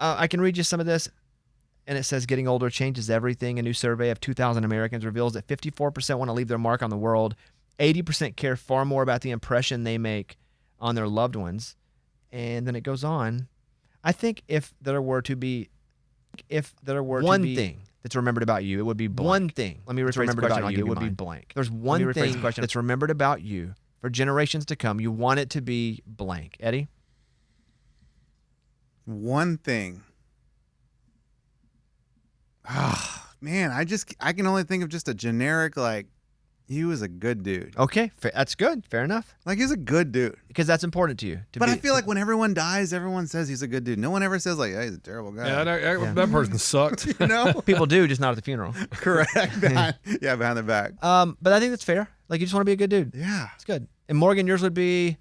I can read you some of this. And it says getting older changes everything. A new survey of 2,000 Americans reveals that 54% want to leave their mark on the world. 80% care far more about the impression they make on their loved ones. And then it goes on. I think if there were to be one thing that's remembered about you, it would be blank. One thing. Let me rephrase the question on you. It would be blank. There's one thing that's remembered about you for generations to come. You want it to be blank. Eddie? One thing. Oh, man, I can only think of just a generic, like, he was a good dude. Okay, that's good. Fair enough. Like, he's a good dude. Because that's important to you. But I feel like when everyone dies, everyone says he's a good dude. No one ever says, like, hey, he's a terrible guy. Yeah, that person sucked. You know? People do, just not at the funeral. Correct. Behind their back. But I think that's fair. Like, you just want to be a good dude. Yeah. It's good. And Morgan, yours would be?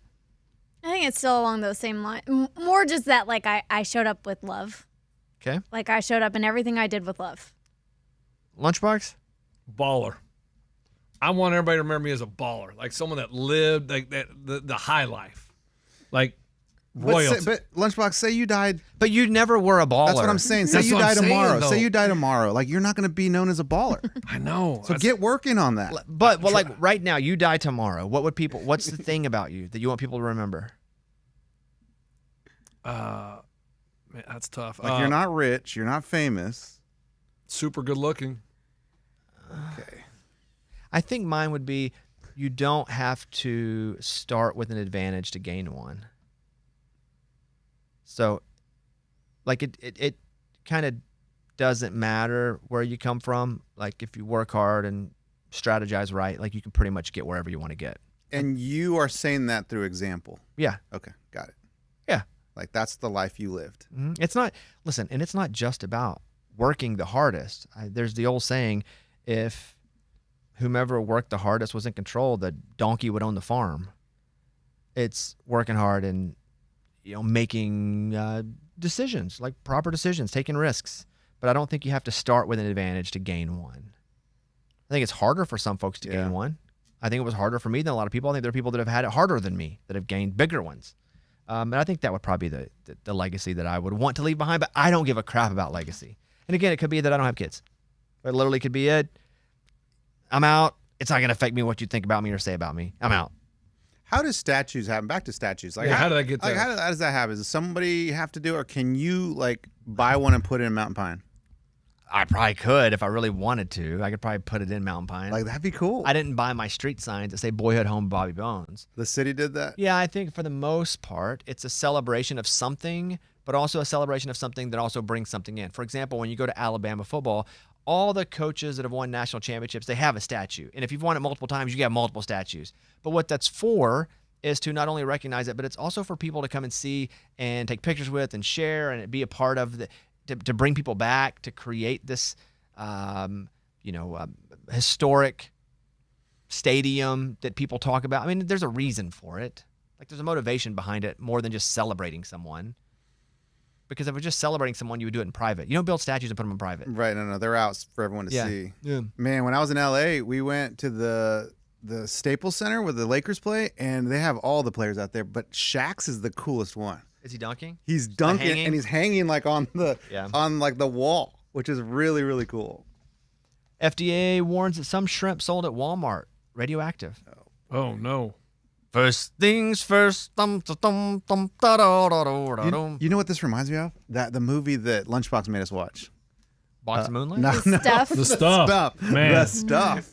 I think it's still along those same lines. More just that, like, I showed up with love. Okay. Like, I showed up in everything I did with love. Lunchbox? Baller. I want everybody to remember me as a baller, like someone that lived like the high life, like royalty. But Lunchbox, say you died. But you never were a baller. That's what I'm saying. Say you die tomorrow. Say you die tomorrow. Like, you're not going to be known as a baller. I know. So get working on that. But like right now, you die tomorrow. What's the thing about you that you want people to remember? Man, that's tough. Like, you're not rich. You're not famous. Super good looking. Okay. I think mine would be you don't have to start with an advantage to gain one. So, like, it kind of doesn't matter where you come from. Like, if you work hard and strategize right, like, you can pretty much get wherever you want to get. And you are saying that through example. Yeah. Okay, got it. Yeah. Like, that's the life you lived. Mm-hmm. It's not just about working the hardest. There's the old saying, if whomever worked the hardest was in control, the donkey would own the farm. It's working hard and, making decisions, like proper decisions, taking risks. But I don't think you have to start with an advantage to gain one. I think it's harder for some folks to gain one. I think it was harder for me than a lot of people. I think there are people that have had it harder than me that have gained bigger ones. And I think that would probably be the legacy that I would want to leave behind. But I don't give a crap about legacy. And again, it could be that I don't have kids. It literally could be it. I'm out. It's not going to affect me what you think about me or say about me. I'm out. How does statues happen? Back to statues. Like, how did I get there? Like, how does that happen? Does somebody have to do it, or can you, like, buy one and put it in Mountain Pine? I probably could if I really wanted to. I could probably put it in Mountain Pine. Like, that'd be cool. I didn't buy my street signs that say Boyhood Home Bobby Bones. The city did that? Yeah, I think for the most part, it's a celebration of something, but also a celebration of something that also brings something in. For example, when you go to Alabama football, all the coaches that have won national championships, they have a statue. And if you've won it multiple times, you get multiple statues. But what that's for is to not only recognize it, but it's also for people to come and see and take pictures with and share and be a part of to bring people back, to create this, historic stadium that people talk about. I mean, there's a reason for it. Like, there's a motivation behind it more than just celebrating someone. Because if we're just celebrating someone, you would do it in private. You don't build statues and put them in private. Right, no, they're out for everyone to see. Yeah. Man, when I was in L.A., we went to the Staples Center where the Lakers play, and they have all the players out there, but Shaq's is the coolest one. Is he dunking? He's dunking, and he's hanging like on the wall, which is really, really cool. FDA warns that some shrimp sold at Walmart radioactive. Oh no. First things first. You know what this reminds me of? The movie that Lunchbox made us watch. Box of Moonlight? No. Stuff. The stuff. Man. The stuff.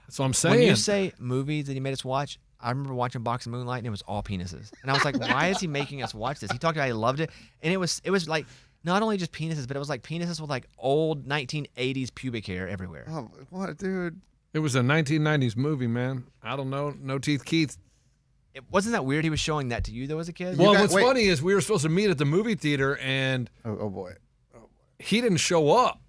That's what I'm saying. When you say movies that he made us watch, I remember watching Box of Moonlight and it was all penises. And I was like, why is he making us watch this? He talked about how he loved it. And it was like not only just penises, but it was like penises with like old 1980s pubic hair everywhere. Oh, what, dude? It was a 1990s movie, man. I don't know. No Teeth Keith. Wasn't that weird he was showing that to you, though, as a kid? Well, what's funny is we were supposed to meet at the movie theater, and oh boy, he didn't show up.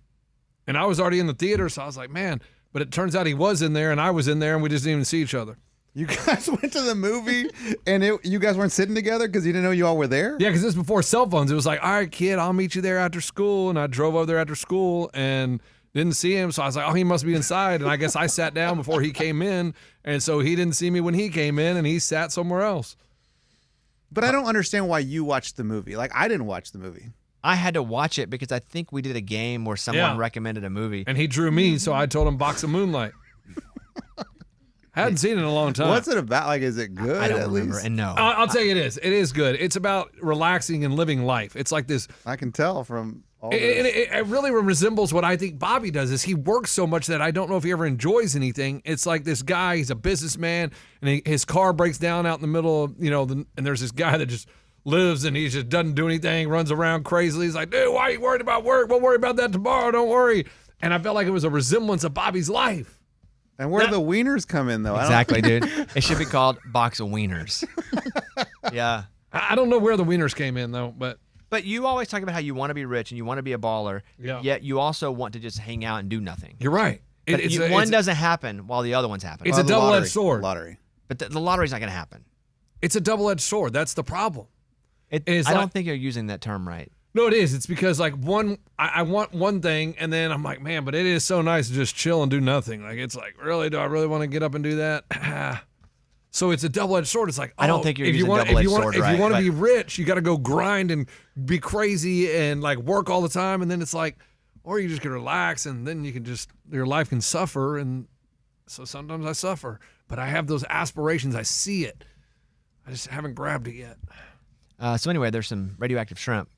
And I was already in the theater, so I was like, man. But it turns out he was in there, and I was in there, and we just didn't even see each other. You guys went to the movie, and you guys weren't sitting together because you didn't know you all were there? Yeah, because this was before cell phones. It was like, all right, kid, I'll meet you there after school. And I drove over there after school and didn't see him. So I was like, oh, he must be inside. And I guess I sat down before he came in. And so he didn't see me when he came in, and he sat somewhere else. But I don't understand why you watched the movie. Like, I didn't watch the movie. I had to watch it because I think we did a game where someone Yeah. recommended a movie. And he drew me, so I told him Box of Moonlight. Hadn't seen it in a long time. What's it about? Like, is it good? I don't at remember. least? And no. I'll tell you it is. It is good. It's about relaxing and living life. It's like this. I can tell from all It really resembles what I think Bobby does. Is he works so much that I don't know if he ever enjoys anything. It's like this guy. He's a businessman, and his car breaks down out in the middle of and there's this guy that just lives and he just doesn't do anything, runs around crazily. He's like, dude, why are you worried about work? We'll worry about that tomorrow. Don't worry. And I felt like it was a resemblance of Bobby's life. And where do the wieners come in, though? Exactly, dude. It should be called Box of Wieners. Yeah. I don't know where the wieners came in though, but you always talk about how you want to be rich and you want to be a baller, yet you also want to just hang out and do nothing. you're right. One doesn't happen while the other one's happening. It's a double-edged sword. Lottery. But the lottery's not going to happen. It's a double-edged sword. That's the problem. I don't think you're using that term right. No, it is. It's because like I want one thing, and then I'm like, man, but it is so nice to just chill and do nothing. Like it's like, really, do I really want to get up and do that? So it's a double-edged sword. It's like, I don't think you're if you using want, double-edged if you want, sword if right, you want to but- be rich, you got to go grind and be crazy and like work all the time, and then it's like, or you just can relax, and then you can just your life can suffer, and so sometimes I suffer, but I have those aspirations. I see it. I just haven't grabbed it yet. So anyway, there's some radioactive shrimp.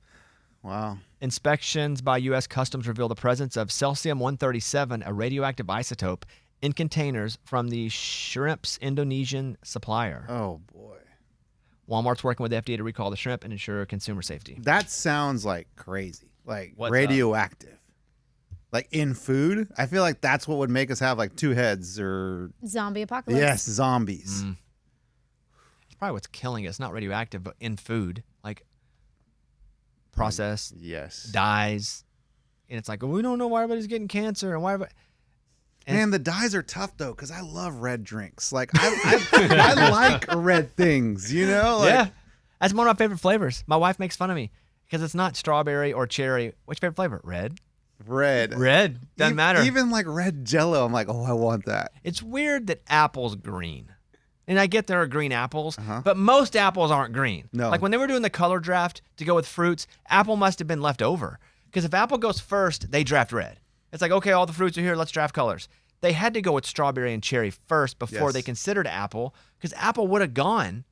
Wow. Inspections by U.S. Customs reveal the presence of cesium-137, a radioactive isotope, in containers from the shrimp's Indonesian supplier. Oh, boy. Walmart's working with the FDA to recall the shrimp and ensure consumer safety. That sounds like crazy. Like What's radioactive. Like in food? I feel like that's what would make us have like two heads or, Zombie apocalypse. yes, zombies. It's probably what's killing us, not radioactive, but in food, like processed, Yes. dyes. And it's like, well, we don't know why everybody's getting cancer and why everybody... And Man, the dyes are tough though, because I love red drinks. Like I like red things, you know? Like, yeah, that's one of my favorite flavors. My wife makes fun of me because it's not strawberry or cherry. Which favorite flavor? Red. red. Red. Doesn't matter. Even like red Jello, I'm like, oh, I want that. It's weird that apple's green. And I get there are green apples, Uh-huh. but most apples aren't green. No. Like when they were doing the color draft to go with fruits, apple must have been left over. Because if apple goes first, they draft red. It's like, okay, all the fruits are here, let's draft colors. They had to go with strawberry and cherry first before Yes. they considered apple, because apple would have gone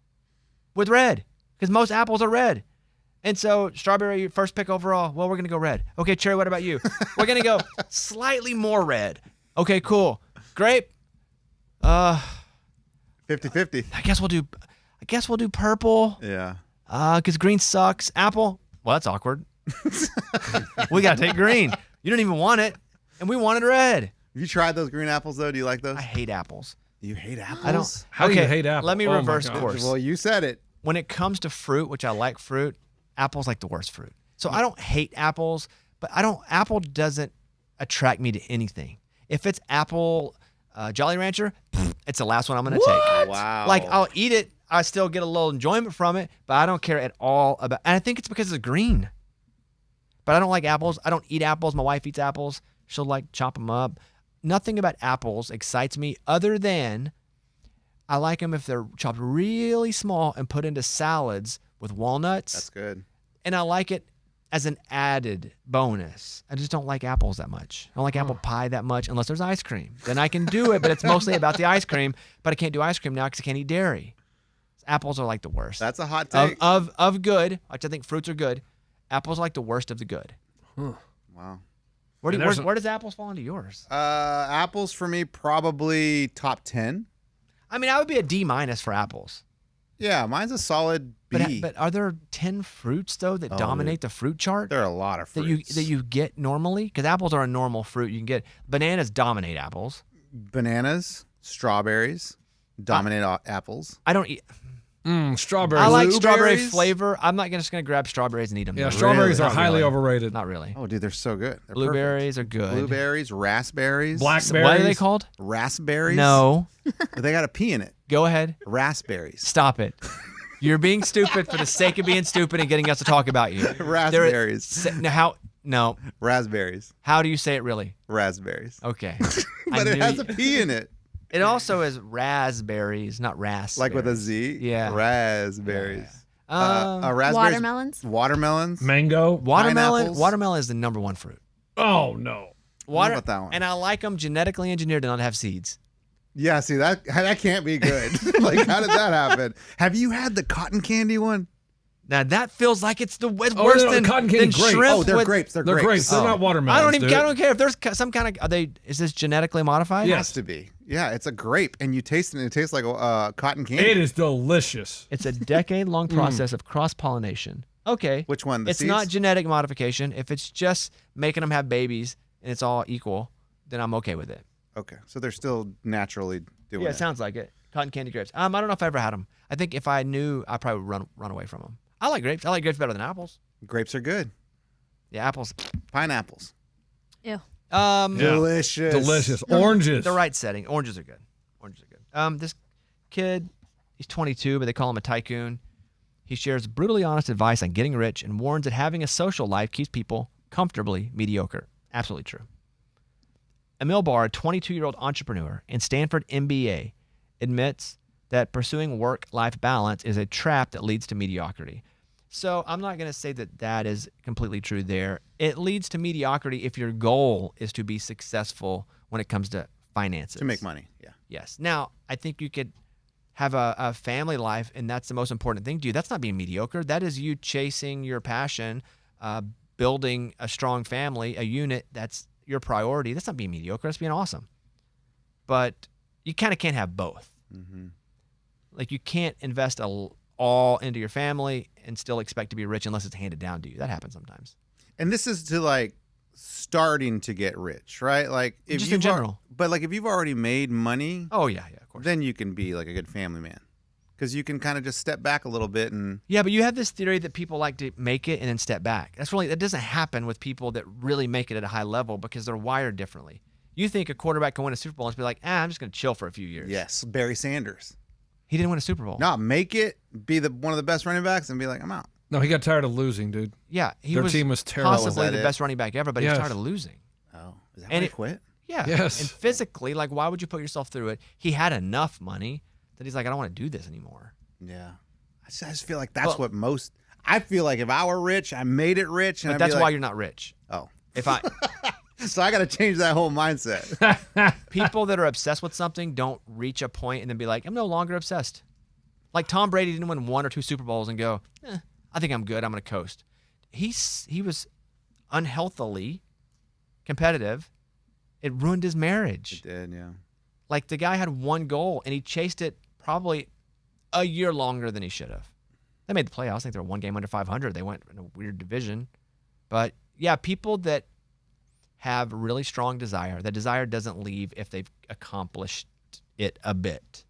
with red, because most apples are red. And so strawberry, first pick overall, well, we're going to go red. Okay, cherry, what about you? We're going to go slightly more red. Okay, cool. Grape, 50-50. I guess we'll do purple. Yeah. Because green sucks. Apple, well, that's awkward. We got to take green. You don't even want it, and we wanted red. Have you tried those green apples though? Do you like those? I hate apples. You hate apples? I don't. How do you hate apples? Let me Oh my reverse gosh. course. Well, you said it. When it comes to fruit, which I like fruit, apple's like the worst fruit. So I don't hate apples, but apple doesn't attract me to anything. If it's apple Jolly Rancher, it's the last one I'm going to take. Wow. Like I'll eat it. I still get a little enjoyment from it, but I don't care at all about, and I think it's because it's green. But I don't like apples. I don't eat apples. My wife eats apples. She'll like chop them up. Nothing about apples excites me other than I like them if they're chopped really small and put into salads with walnuts. That's good. And I like it as an added bonus. I just don't like apples that much. I don't like apple pie that much unless there's ice cream. Then I can do it, but it's mostly about the ice cream. But I can't do ice cream now because I can't eat dairy. Apples are like the worst. That's a hot take. Of good, which I think fruits are good. Apples are like the worst of the good. Wow. Where And there's does apples fall into yours? Apples for me probably top 10. I mean, I would be a D- for apples. Yeah, mine's a solid B. But are there 10 fruits though that dominate the fruit chart there are a lot of that fruits. you get normally? Because apples are a normal fruit you can get. Bananas dominate Bananas, strawberries dominate apples. I don't eat. Strawberries. I like strawberry Blueberries? flavor. I'm not just gonna grab strawberries and eat them. Yeah, though. strawberries Really? are Not highly really. overrated. Not really. Oh, dude, they're so good. They're Blueberries are good. perfect. Blueberries, raspberries. Blackberries. What are they called? Raspberries. No. They got a P in it. Go ahead. Raspberries. Stop it. You're being stupid for the sake of being stupid and getting us to talk about you. Raspberries. No. Raspberries. How do you say it really? Raspberries. Okay. But it has a P in it. It also is raspberries, not raspberries. Like with a Z? Yeah. Raspberries. Raspberries, Watermelons. Mango. Pineapples. Watermelon is the number one fruit. Oh no. What about that one? And I like them genetically engineered to not have seeds. Yeah, see that can't be good. Like, how did that happen? Have you had the cotton candy one? Now that feels like it's worse no, than cotton candy than grape. shrimp. Oh, they're with- grapes. They're They're grapes. They're not watermelons. I don't care if there's some kind of. Is this genetically modified? It Yeah. has to be. Yeah, it's a grape, and you taste it, and it tastes like cotton candy. It is delicious. It's a decade-long process of cross-pollination. Okay. Which one? The It's seeds? not genetic modification. If it's just making them have babies and it's all equal, then I'm okay with it. Okay, so they're still naturally doing Yeah, it. it sounds like it. Cotton candy grapes. I don't know if I ever had them. I think if I knew, I probably would run away from them. I like grapes. I like grapes better than apples. Grapes are good. Yeah, apples. Pineapples. Ew. Yeah. Delicious. Delicious. Oranges. The right setting. Oranges are good. This kid, he's 22, but they call him a tycoon. He shares brutally honest advice on getting rich and warns that having a social life keeps people comfortably mediocre. Absolutely true. Emil Barr, a 22-year-old entrepreneur and Stanford MBA, admits that pursuing work-life balance is a trap that leads to mediocrity. So I'm not going to say that that is completely true there. It leads to mediocrity if your goal is to be successful when it comes to finances. To make money, yeah. Yes. Now, I think you could have a family life, and that's the most important thing to you. That's not being mediocre. That is you chasing your passion, building a strong family, a unit. That's your priority. That's not being mediocre. That's being awesome. But you kind of can't have both. Mm-hmm. Like, you can't invest all into your family and still expect to be rich unless it's handed down to you. That happens sometimes. And this is to like starting to get rich, right? Like if Just you've in general. but like if you've already made money, Oh, yeah, of course. then you can be like a good family man. Because you can kind of just step back a little bit and Yeah, but you have this theory that people like to make it and then step back. That doesn't happen with people that really make it at a high level because they're wired differently. You think a quarterback can win a Super Bowl and just be like, I'm just going to chill for a few years. yes, Barry Sanders. He didn't win a Super Bowl. No, make it, be one of the best running backs and be like, I'm out. No, he got tired of losing, dude. Yeah, Their team was terrible. possibly Was that the it? best running back ever, but he Yes. was tired of losing. Oh, is that And why he it- quit? Yeah. Yes. And physically, like, why would you put yourself through it? He had enough money that he's like, I don't want to do this anymore. Yeah. I just feel like that's what most, I feel like if I were rich, I made it rich. And But I'd be that's like, why you're not rich. oh. If I So I got to change that whole mindset. people that are obsessed with something don't reach a point and then be like, I'm no longer obsessed. Like Tom Brady didn't win 1 or 2 Super Bowls and go, I think I'm good. I'm going to coast. He was unhealthily competitive. It ruined his marriage. It did, yeah. Like, the guy had one goal and he chased it probably a year longer than he should have. They made the playoffs. I think they were 1 game under 500. They went in a weird division. But yeah, people that have really strong desire, that desire doesn't leave if they've accomplished it a bit.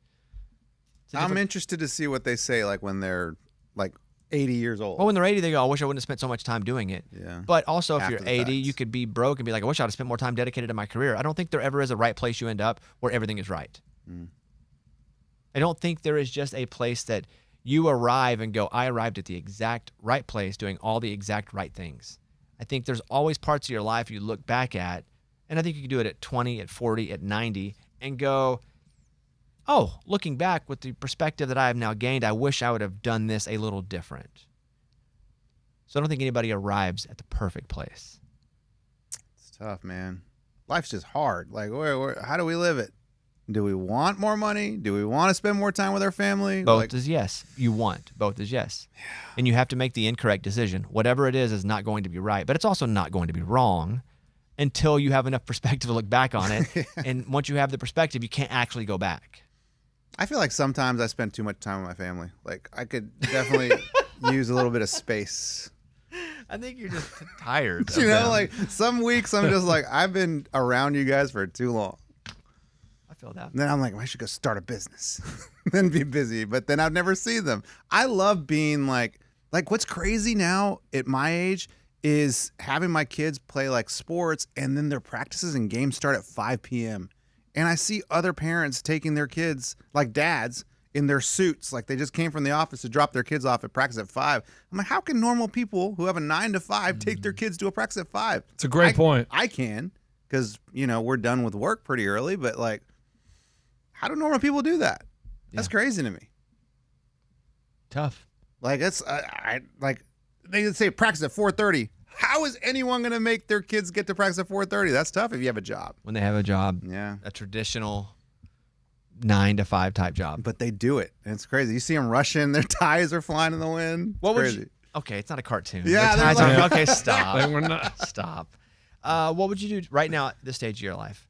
It's a I'm different- interested to see what they say like when they're like 80 years old. Well, when they're 80, they go, I wish I wouldn't have spent so much time doing it. Yeah. But also, if After you're the 80, fact. you could be broke and be like, I wish I'd have spent more time dedicated to my career. I don't think there ever is a right place you end up where everything is right. I don't think there is just a place that you arrive and go, I arrived at the exact right place doing all the exact right things. I think there's always parts of your life you look back at, and I think you can do it at 20, at 40, at 90, and go, oh, looking back with the perspective that I have now gained, I wish I would have done this a little different. So I don't think anybody arrives at the perfect place. It's tough, man. Life's just hard. Like, how do we live it? Do we want more money? Do we want to spend more time with our family? Both Like, is yes. You want. Both is yes. Yeah. And you have to make the incorrect decision. Whatever it is not going to be right, but it's also not going to be wrong until you have enough perspective to look back on it. And once you have the perspective, you can't actually go back. I feel like sometimes I spend too much time with my family. Like, I could definitely use a little bit of space. I think you're just tired. You know, like some weeks I'm just like, I've been around you guys for too long. I feel that. And then I'm like, I should go start a business, then be busy. But then I'd never see them. I love being like what's crazy now at my age is having my kids play like sports and then their practices and games start at 5 p.m. And I see other parents taking their kids, like dads, in their suits, like they just came from the office to drop their kids off at practice at 5. I'm like, how can normal people who have a 9 to 5 take their kids to a practice at 5? It's a great point. I can, because, you know, we're done with work pretty early, but like, how do normal people do that? That's crazy to me. Tough. Like that's like they say practice at 4:30. How is anyone going to make their kids get to practice at 4:30? That's tough if you have a job. When they have a job, Yeah. a traditional 9 to 5 type job. But they do it. And it's crazy. You see them rushing, their ties are flying in the wind. It's crazy. Okay, it's not a cartoon. Yeah, Their ties they're aren't- okay, stop. They were not. Stop. What would you do right now at this stage of your life?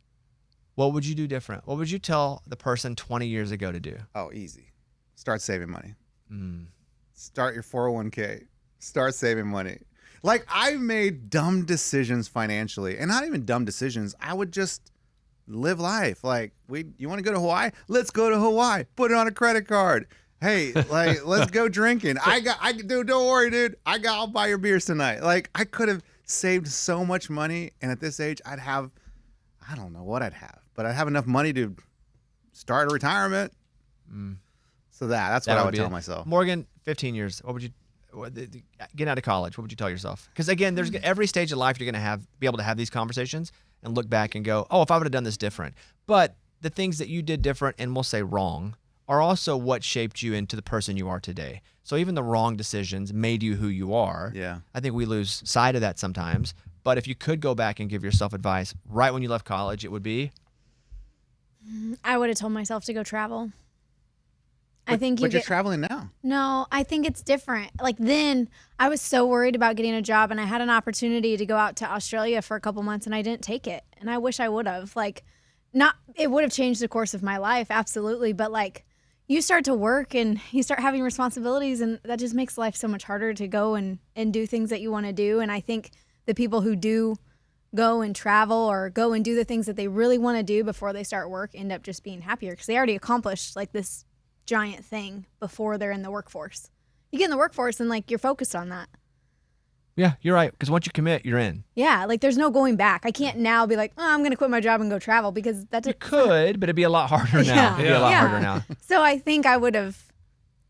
What would you do different? What would you tell the person 20 years ago to do? Oh, easy. Start saving money. Mm. Start your 401k. Start saving money. Like, I made dumb decisions financially, and not even dumb decisions. I would just live life. Like, you want to go to Hawaii? Let's go to Hawaii. Put it on a credit card. Hey, like, let's go drinking. Dude, don't worry, dude. I'll buy your beers tonight. Like, I could have saved so much money, and at this age, I don't know what I'd have, but I'd have enough money to start a retirement. So that's what I would tell myself. Morgan, 15 years. What would you get out of college? What would you tell yourself? Because again, there's every stage of life you're going to be able to have these conversations and look back and go, oh, if I would have done this different. But the things that you did different and we'll say wrong are also what shaped you into the person you are today. So even the wrong decisions made you who you are. Yeah. I think we lose sight of that sometimes. But if you could go back and give yourself advice right when you left college, it would be? I would have told myself to go travel. But you're traveling now. No, I think it's different. Like then I was so worried about getting a job and I had an opportunity to go out to Australia for a couple months and I didn't take it. And I wish I would have. Like it would have changed the course of my life, absolutely. But like you start to work and you start having responsibilities and that just makes life so much harder to go and do things that you want to do. And I think the people who do go and travel or go and do the things that they really want to do before they start work end up just being happier because they already accomplished like this giant thing before they're in the workforce. You get in the workforce and like you're focused on that. Yeah, you're right. Because once you commit, you're in. Yeah, like there's no going back. I can't now be like, oh, I'm going to quit my job and go travel because that's You could, but it'd be a lot harder now. It'd be a lot harder now. So I think I would have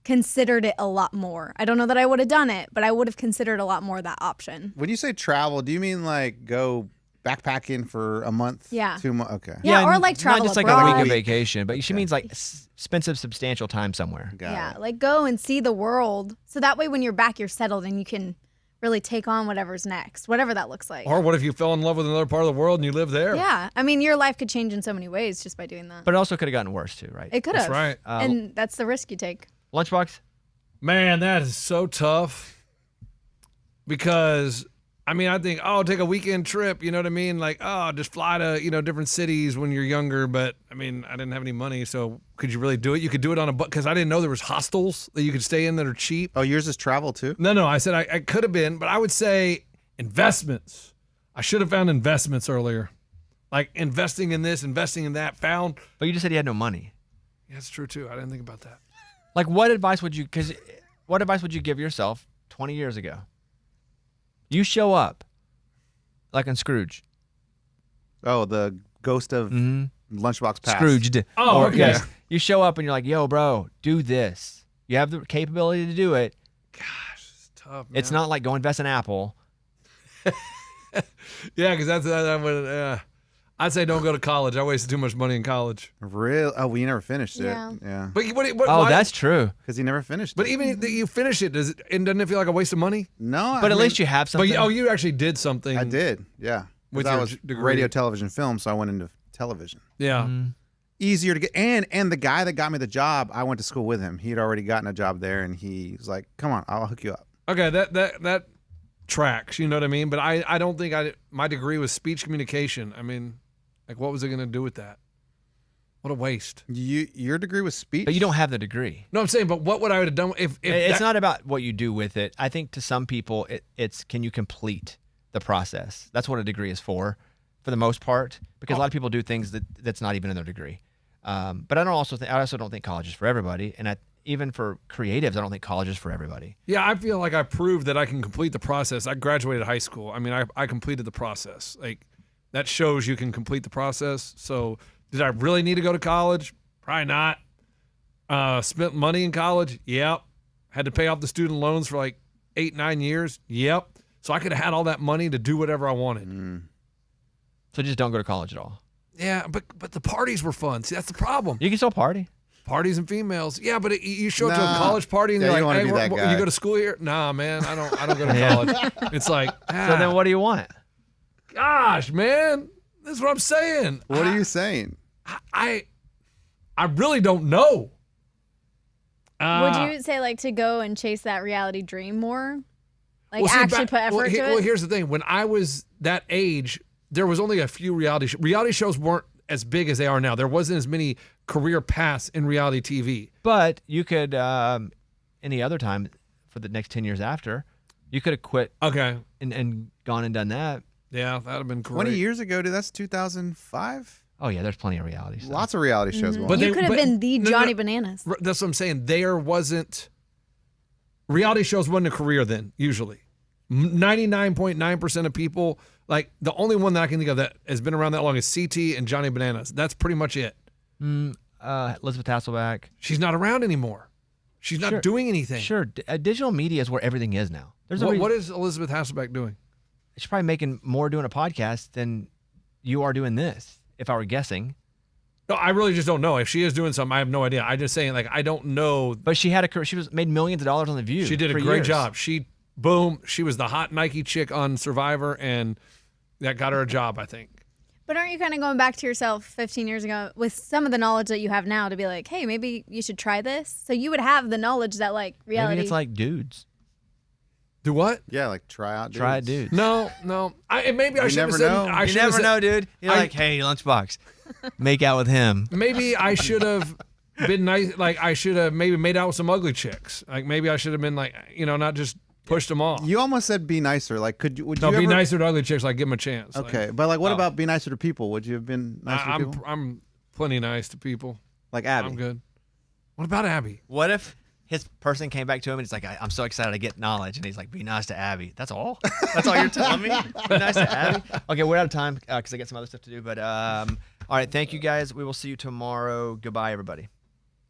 considered it a lot more. I don't know that I would have done it, but I would have considered a lot more that option. When you say travel, do you mean like go backpacking for a month? Yeah. 2 months? Okay. Yeah, or like travel not just abroad. like a week of vacation, but she means like spend some substantial time somewhere. Got it. Like go and see the world. So that way when you're back, you're settled and you can really take on whatever's next, whatever that looks like. Or what if you fell in love with another part of the world and you live there? Yeah. I mean, your life could change in so many ways just by doing that. But it also could have gotten worse too, right? It could have. That's right. And that's the risk you take. Lunchbox? Man, that is so tough because, I mean, I think, oh, take a weekend trip, you know what I mean? Like, oh, just fly to, different cities when you're younger. But, I mean, I didn't have any money, so could you really do it? You could do it on a bus because I didn't know there was hostels that you could stay in that are cheap. Oh, yours is travel too? No, I said I could have been, but I would say investments. I should have found investments earlier. Like investing in this, investing in that, But you just said you had no money. Yeah, that's true too. I didn't think about that. Like what advice would you give yourself 20 years ago? You show up like on Scrooge. Oh, the ghost of Lunchbox Past. Scrooge. Oh, okay. Yes. You show up and you're like, yo, bro, do this. You have the capability to do it. Gosh, it's tough, man. It's not like go invest in Apple. Yeah, because that would. I'd say don't go to college. I wasted too much money in college. Real? Oh, we never finished it. Yeah. Yeah. But Oh, that's true. Because he never finished But it. even if you finish it, doesn't it feel like a waste of money? No. But at least you have something. But you actually did something. I did. Yeah. With I your was degree. radio, television, film, so I went into television. Yeah. Easier to get. And the guy that got me the job, I went to school with him. He had already gotten a job there, and he was like, come on, I'll hook you up. Okay, that tracks. You know what I mean? But I don't think my degree was speech communication. I mean, like, what was I going to do with that? What a waste. Your degree was speech? But you don't have the degree. No, I'm saying, but what would I have done if It's not about what you do with it. I think to some people, it's can you complete the process? That's what a degree is for the most part, because a lot of people do things that's not even in their degree. But I also don't think college is for everybody, and even for creatives, I don't think college is for everybody. Yeah, I feel like I proved that I can complete the process. I graduated high school. I mean, I completed the process. Like, that shows you can complete the process. So did I really need to go to college? Probably not. Spent money in college? Yep. Had to pay off the student loans for like 8-9 years? Yep. So I could have had all that money to do whatever I wanted. So just don't go to college at all. Yeah, but the parties were fun. See, that's the problem. You can still party. Parties and females. Yeah, but you show up to a Nah. college party and Yeah, you're you like, wanna hey, be that guy. you go to school here? Nah, man, I don't go to Yeah. college. It's like, So then what do you want? gosh, man, this is what I'm saying. What are you saying? I really don't know. Would you say like to go and chase that reality dream more? Like see, actually put effort to it? Well, here's the thing. When I was that age, there was only a few reality shows weren't as big as they are now. There wasn't as many career paths in reality TV. But you could, any other time for the next 10 years after, you could have quit Okay. and gone and done that. Yeah, that'd have been great. 20 years ago, dude. That's 2005. Oh, yeah, there's plenty of reality stuff. Lots of reality shows. But Going they- You could have been the no, Johnny Bananas. That's what I'm saying. There wasn't reality shows wasn't a career then. Usually, 99.9% of people, like the only one that I can think of that has been around that long is CT and Johnny Bananas. That's pretty much it. Elizabeth Hasselbeck. She's not around anymore. She's not Sure. doing anything. Sure, digital media is where everything is now. There's What is Elizabeth Hasselbeck doing? She's probably making more doing a podcast than you are doing this, if I were guessing. No, I really just don't know. If she is doing something, I have no idea. I'm just saying, like, I don't know. But she had she was made millions of dollars on The View. She did a for great years. job. She was the hot Nike chick on Survivor, and that got her a job, I think. But aren't you kind of going back to yourself 15 years ago with some of the knowledge that you have now to be like, hey, maybe you should try this? So you would have the knowledge that like reality. Maybe it's like dudes. Do what? Yeah, like try out. Try it, dudes. No. Maybe I You should have never said. know. I You should have never said- know, dude. You're like, hey, Lunchbox, make out with him. Maybe I should have been nice. Like I should have maybe made out with some ugly chicks. Like maybe I should have been like, not just pushed them off. You almost said be nicer. Like, would No, you be ever? nicer to ugly chicks. Like give them a chance. Like, Okay, but like, what Oh. about be nicer to people? Would you have been nicer to people? I'm plenty nice to people. Like Abby. I'm good. What about Abby? What if his person came back to him and he's like, I'm so excited to get knowledge. And he's like, be nice to Abby. That's all? That's all you're telling me? Be nice to Abby? Okay, we're out of time because I got some other stuff to do. But all right, thank you guys. We will see you tomorrow. Goodbye, everybody.